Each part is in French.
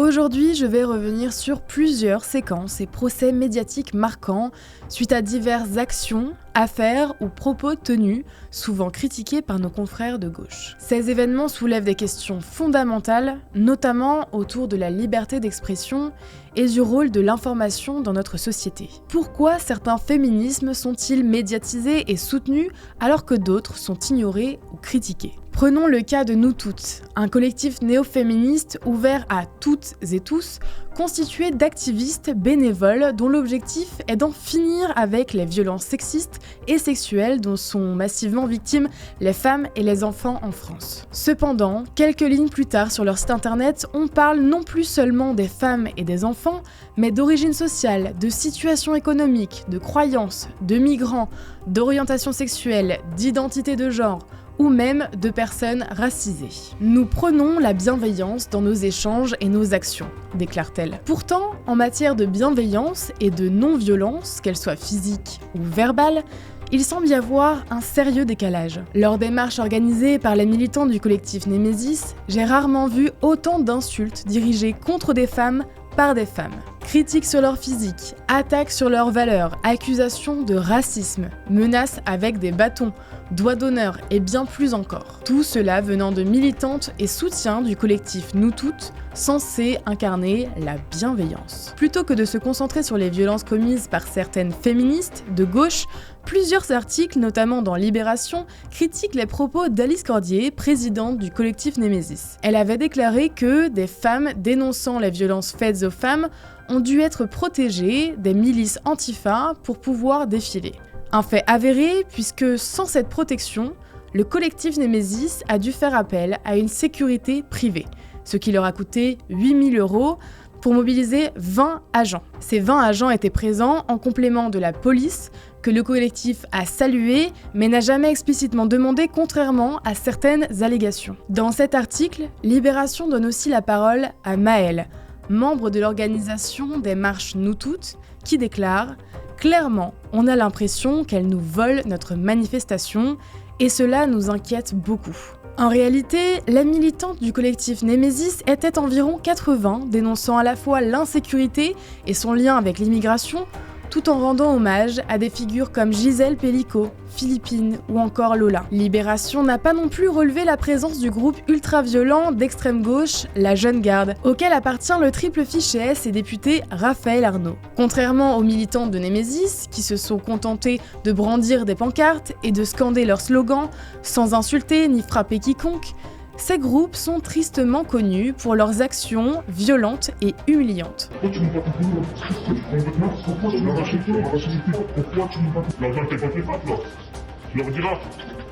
Aujourd'hui, je vais revenir sur plusieurs séquences et procès médiatiques marquants suite à diverses actions, affaires ou propos tenus, souvent critiqués par nos confrères de gauche. Ces événements soulèvent des questions fondamentales, notamment autour de la liberté d'expression et du rôle de l'information dans notre société. Pourquoi certains féminismes sont-ils médiatisés et soutenus alors que d'autres sont ignorés ou critiqués ? Prenons le cas de Nous Toutes, un collectif néo-féministe ouvert à toutes et tous, constitué d'activistes bénévoles dont l'objectif est d'en finir avec les violences sexistes et sexuelles dont sont massivement victimes les femmes et les enfants en France. Cependant, quelques lignes plus tard sur leur site internet, on parle non plus seulement des femmes et des enfants, mais d'origine sociale, de situation économique, de croyances, de migrants, d'orientation sexuelle, d'identité de genre, ou même de personnes racisées. Nous prenons la bienveillance dans nos échanges et nos actions, déclare-t-elle. Pourtant, en matière de bienveillance et de non-violence, qu'elle soit physique ou verbale, il semble y avoir un sérieux décalage. Lors des marches organisées par les militants du collectif Némésis, j'ai rarement vu autant d'insultes dirigées contre des femmes par des femmes. Critiques sur leur physique, attaques sur leurs valeurs, accusations de racisme, menaces avec des bâtons, doigts d'honneur et bien plus encore. Tout cela venant de militantes et soutiens du collectif Nous Toutes, censé incarner la bienveillance. Plutôt que de se concentrer sur les violences commises par certaines féministes de gauche, plusieurs articles, notamment dans Libération, critiquent les propos d'Alice Cordier, présidente du collectif Némésis. Elle avait déclaré que des femmes dénonçant les violences faites aux femmes ont dû être protégées des milices antifa pour pouvoir défiler. Un fait avéré puisque sans cette protection, le collectif Némésis a dû faire appel à une sécurité privée, ce qui leur a coûté 8 000 € pour mobiliser 20 agents. Ces 20 agents étaient présents en complément de la police, que le collectif a salué, mais n'a jamais explicitement demandé, contrairement à certaines allégations. Dans cet article, Libération donne aussi la parole à Maëlle, membre de l'organisation des marches Nous Toutes, qui déclare « Clairement, on a l'impression qu'elle nous vole notre manifestation, et cela nous inquiète beaucoup. » En réalité, la militante du collectif Némésis était environ 80, dénonçant à la fois l'insécurité et son lien avec l'immigration, tout en rendant hommage à des figures comme Gisèle Pellicot, Philippine ou encore Lola. Libération n'a pas non plus relevé la présence du groupe ultra-violent d'extrême gauche, la Jeune Garde, auquel appartient le triple fiché S et député Raphaël Arnaud. Contrairement aux militants de Némésis, qui se sont contentés de brandir des pancartes et de scander leurs slogans sans insulter ni frapper quiconque, ces groupes sont tristement connus pour leurs actions violentes et humiliantes. Pourquoi tu n'as pas compris Pourquoi tu n'as pas Pourquoi tu n'as pas compris L'argent t'es pas fait là. Tu leur diras.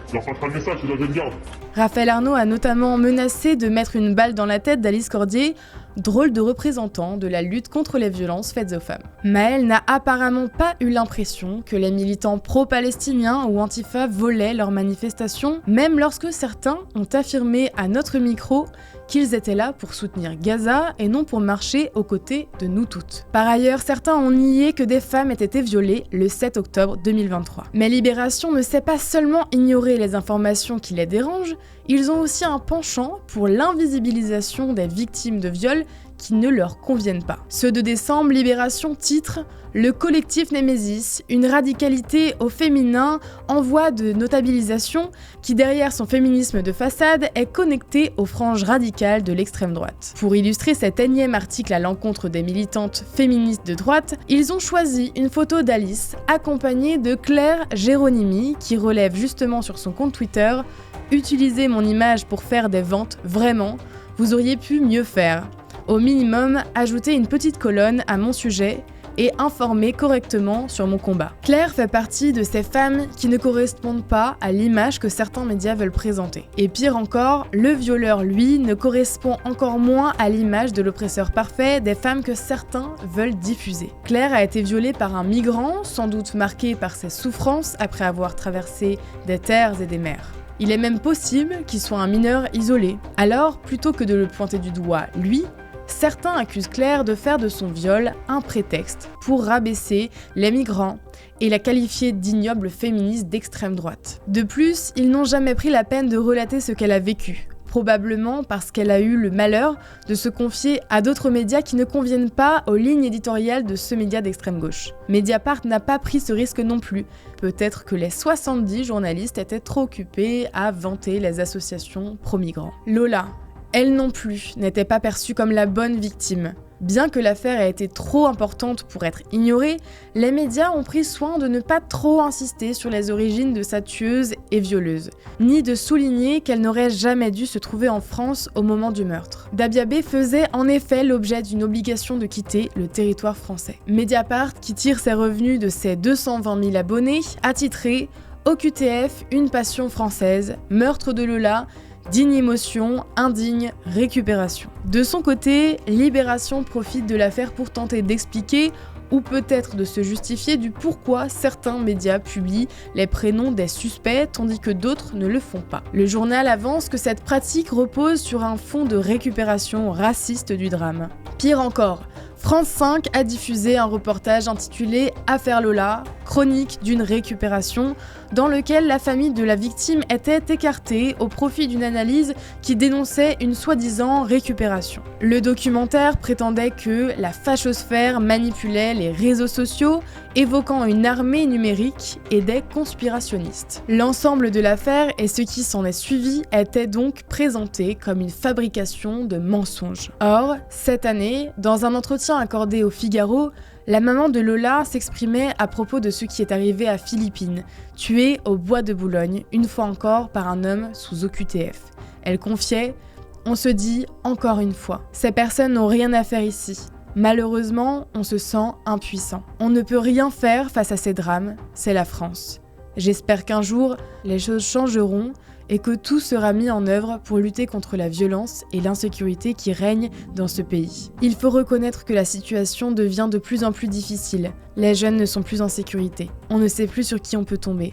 Tu leur passeras le message, c'est la Jeune Garde. Raphaël Arnaud a notamment menacé de mettre une balle dans la tête d'Alice Cordier, drôle de représentant de la lutte contre les violences faites aux femmes. Maëlle n'a apparemment pas eu l'impression que les militants pro-palestiniens ou antifa volaient leurs manifestations, même lorsque certains ont affirmé à notre micro qu'ils étaient là pour soutenir Gaza et non pour marcher aux côtés de Nous Toutes. Par ailleurs, certains ont nié que des femmes aient été violées le 7 octobre 2023. Mais Libération ne sait pas seulement ignorer les informations qui les dérangent, ils ont aussi un penchant pour l'invisibilisation des victimes de viols qui ne leur conviennent pas. Ce 2 décembre, Libération titre « Le collectif Némésis, une radicalité au féminin en voie de notabilisation qui, derrière son féminisme de façade, est connecté aux franges radicales de l'extrême droite ». Pour illustrer cet énième article à l'encontre des militantes féministes de droite, ils ont choisi une photo d'Alice accompagnée de Claire Géronimi qui relève justement sur son compte Twitter « Utilisez mon image pour faire des ventes, vraiment, vous auriez pu mieux faire. Au minimum, ajouter une petite colonne à mon sujet et informer correctement sur mon combat. » Claire fait partie de ces femmes qui ne correspondent pas à l'image que certains médias veulent présenter. Et pire encore, le violeur, lui, ne correspond encore moins à l'image de l'oppresseur parfait des femmes que certains veulent diffuser. Claire a été violée par un migrant, sans doute marqué par ses souffrances après avoir traversé des terres et des mers. Il est même possible qu'il soit un mineur isolé. Alors, plutôt que de le pointer du doigt, lui, certains accusent Claire de faire de son viol un prétexte pour rabaisser les migrants et la qualifier d'ignoble féministe d'extrême droite. De plus, ils n'ont jamais pris la peine de relater ce qu'elle a vécu. probablement parce qu'elle a eu le malheur de se confier à d'autres médias qui ne conviennent pas aux lignes éditoriales de ce média d'extrême gauche. Mediapart n'a pas pris ce risque non plus. Peut-être que les 70 journalistes étaient trop occupés à vanter les associations pro-migrants. Lola, elle non plus, n'était pas perçue comme la bonne victime. Bien que l'affaire ait été trop importante pour être ignorée, les médias ont pris soin de ne pas trop insister sur les origines de sa tueuse et violeuse, ni de souligner qu'elle n'aurait jamais dû se trouver en France au moment du meurtre. Dabia B faisait en effet l'objet d'une obligation de quitter le territoire français. Mediapart, qui tire ses revenus de ses 220 000 abonnés, a titré « OQTF, une passion française, meurtre de Lola », digne émotion, indigne récupération. De son côté, Libération profite de l'affaire pour tenter d'expliquer ou peut-être de se justifier du pourquoi certains médias publient les prénoms des suspects tandis que d'autres ne le font pas. Le journal avance que cette pratique repose sur un fond de récupération raciste du drame. Pire encore, France 5 a diffusé un reportage intitulé « Affaire Lola, chronique d'une récupération » dans lequel la famille de la victime était écartée au profit d'une analyse qui dénonçait une soi-disant récupération. Le documentaire prétendait que la fachosphère manipulait les réseaux sociaux, évoquant une armée numérique et des conspirationnistes. L'ensemble de l'affaire et ce qui s'en est suivi était donc présenté comme une fabrication de mensonges. Or, cette année, dans un entretien accordé au Figaro, la maman de Lola s'exprimait à propos de ce qui est arrivé à Philippine, tuée au bois de Boulogne, une fois encore par un homme sous OQTF. Elle confiait « On se dit encore une fois, ces personnes n'ont rien à faire ici. Malheureusement, on se sent impuissant. On ne peut rien faire face à ces drames, c'est la France. J'espère qu'un jour, les choses changeront et que tout sera mis en œuvre pour lutter contre la violence et l'insécurité qui règnent dans ce pays. Il faut reconnaître que la situation devient de plus en plus difficile. Les jeunes ne sont plus en sécurité. On ne sait plus sur qui on peut tomber.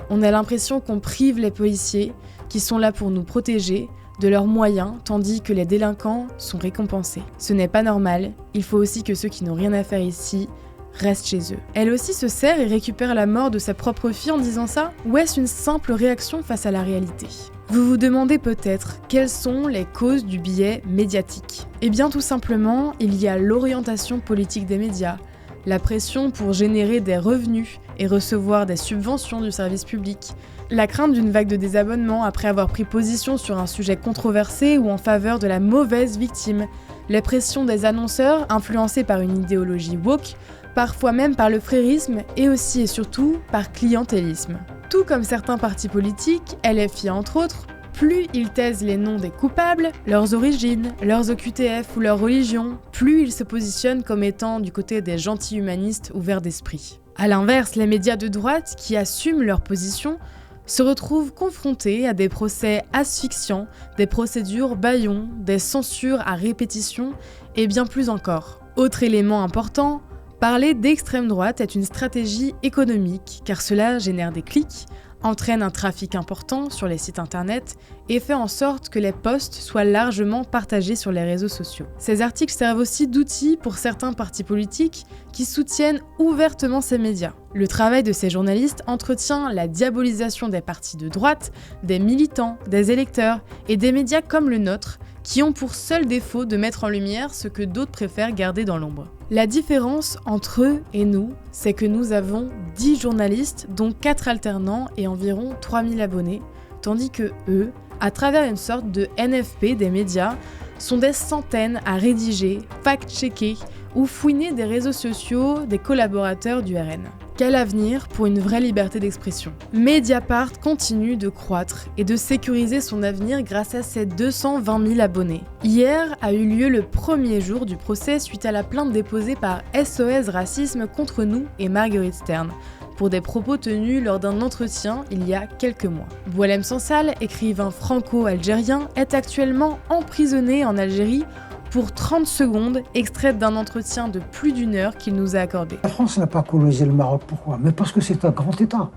On a l'impression qu'on prive les policiers, qui sont là pour nous protéger, de leurs moyens, tandis que les délinquants sont récompensés. Ce n'est pas normal. Il faut aussi que ceux qui n'ont rien à faire ici reste chez eux. Elle aussi se sert et récupère la mort de sa propre fille en disant ça? Ou est-ce une simple réaction face à la réalité? Vous vous demandez peut-être quelles sont les causes du biais médiatique. Eh bien tout simplement, il y a l'orientation politique des médias, la pression pour générer des revenus et recevoir des subventions du service public, la crainte d'une vague de désabonnement après avoir pris position sur un sujet controversé ou en faveur de la mauvaise victime, les pressions des annonceurs influencés par une idéologie woke, parfois même par le frérisme et aussi et surtout par clientélisme. Tout comme certains partis politiques, LFI entre autres, plus ils taisent les noms des coupables, leurs origines, leurs OQTF ou leur religion, plus ils se positionnent comme étant du côté des gentils humanistes ouverts d'esprit. A l'inverse, les médias de droite, qui assument leur position, se retrouvent confrontés à des procès asphyxiants, des procédures bâillons, des censures à répétition et bien plus encore. Autre élément important, parler d'extrême droite est une stratégie économique car cela génère des clics, entraîne un trafic important sur les sites internet et fait en sorte que les posts soient largement partagés sur les réseaux sociaux. Ces articles servent aussi d'outils pour certains partis politiques qui soutiennent ouvertement ces médias. Le travail de ces journalistes entretient la diabolisation des partis de droite, des militants, des électeurs et des médias comme le nôtre qui ont pour seul défaut de mettre en lumière ce que d'autres préfèrent garder dans l'ombre. La différence entre eux et nous, c'est que nous avons 10 journalistes, dont 4 alternants et environ 3000 abonnés, tandis que eux, à travers une sorte de NFP des médias, sont des centaines à rédiger, fact-checker ou fouiner des réseaux sociaux des collaborateurs du RN. Quel avenir pour une vraie liberté d'expression? Mediapart continue de croître et de sécuriser son avenir grâce à ses 220 000 abonnés. Hier a eu lieu le premier jour du procès suite à la plainte déposée par SOS Racisme contre nous et Marguerite Stern pour des propos tenus lors d'un entretien il y a quelques mois. Boualem Sansal, écrivain franco-algérien, est actuellement emprisonné en Algérie pour 30 secondes, extraites d'un entretien de plus d'1 heure qu'il nous a accordé. La France n'a pas colonisé le Maroc, pourquoi? Mais parce que c'est un grand État.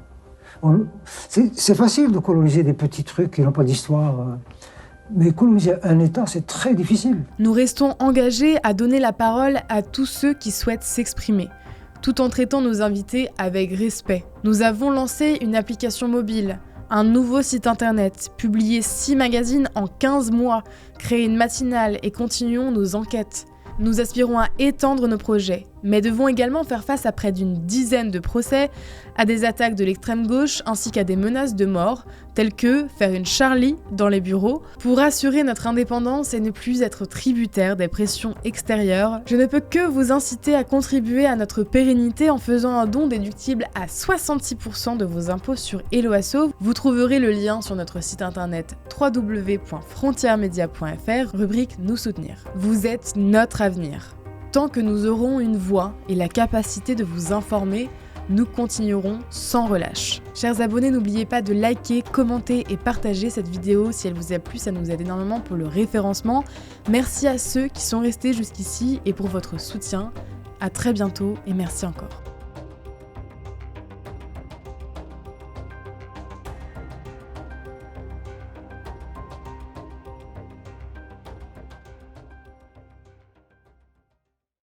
C'est facile de coloniser des petits trucs qui n'ont pas d'histoire. Mais coloniser un État, c'est très difficile. Nous restons engagés à donner la parole à tous ceux qui souhaitent s'exprimer, tout en traitant nos invités avec respect. Nous avons lancé une application mobile, un nouveau site internet, publier 6 magazines en 15 mois, créer une matinale et continuons nos enquêtes. Nous aspirons à étendre nos projets, mais devons également faire face à près d'une dizaine de procès, à des attaques de l'extrême gauche ainsi qu'à des menaces de mort, telles que faire une Charlie dans les bureaux. Pour assurer notre indépendance et ne plus être tributaire des pressions extérieures, je ne peux que vous inciter à contribuer à notre pérennité en faisant un don déductible à 66% de vos impôts sur Helloasso. Vous trouverez le lien sur notre site internet www.frontiermedia.fr, rubrique Nous soutenir. Vous êtes notre avenir. Tant que nous aurons une voix et la capacité de vous informer, nous continuerons sans relâche. Chers abonnés, n'oubliez pas de liker, commenter et partager cette vidéo si elle vous a plu, ça nous aide énormément pour le référencement. Merci à ceux qui sont restés jusqu'ici et pour votre soutien. À très bientôt et merci encore.